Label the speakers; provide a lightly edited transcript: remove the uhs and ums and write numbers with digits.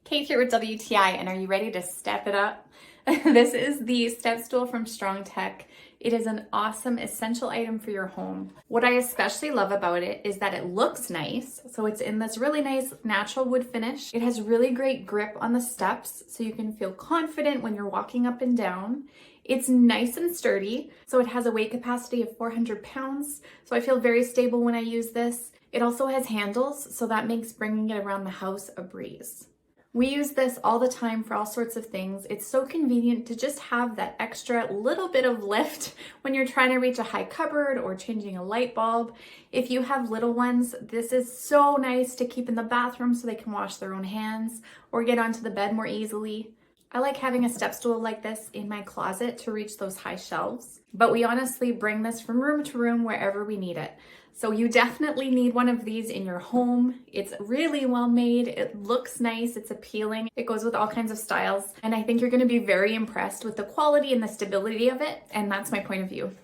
Speaker 1: Kate here with WTI, and are you ready to step it up? This is the step stool from StrongTek. It is an awesome essential item for your home. What I especially love about it is that it looks nice. So it's in this really nice natural wood finish. It has really great grip on the steps, so you can feel confident when you're walking up and down. It's nice and sturdy, so it has a weight capacity of 400 pounds. So I feel very stable when I use this. It also has handles, so that makes bringing it around the house a breeze. We use this all the time for all sorts of things. It's so convenient to just have that extra little bit of lift when you're trying to reach a high cupboard or changing a light bulb. If you have little ones, this is so nice to keep in the bathroom so they can wash their own hands or get onto the bed more easily. I like having a step stool like this in my closet to reach those high shelves, but we honestly bring this from room to room wherever we need it. So you definitely need one of these in your home. It's really well made. It looks nice. It's appealing. It goes with all kinds of styles. And I think you're going to be very impressed with the quality and the stability of it. And that's my point of view.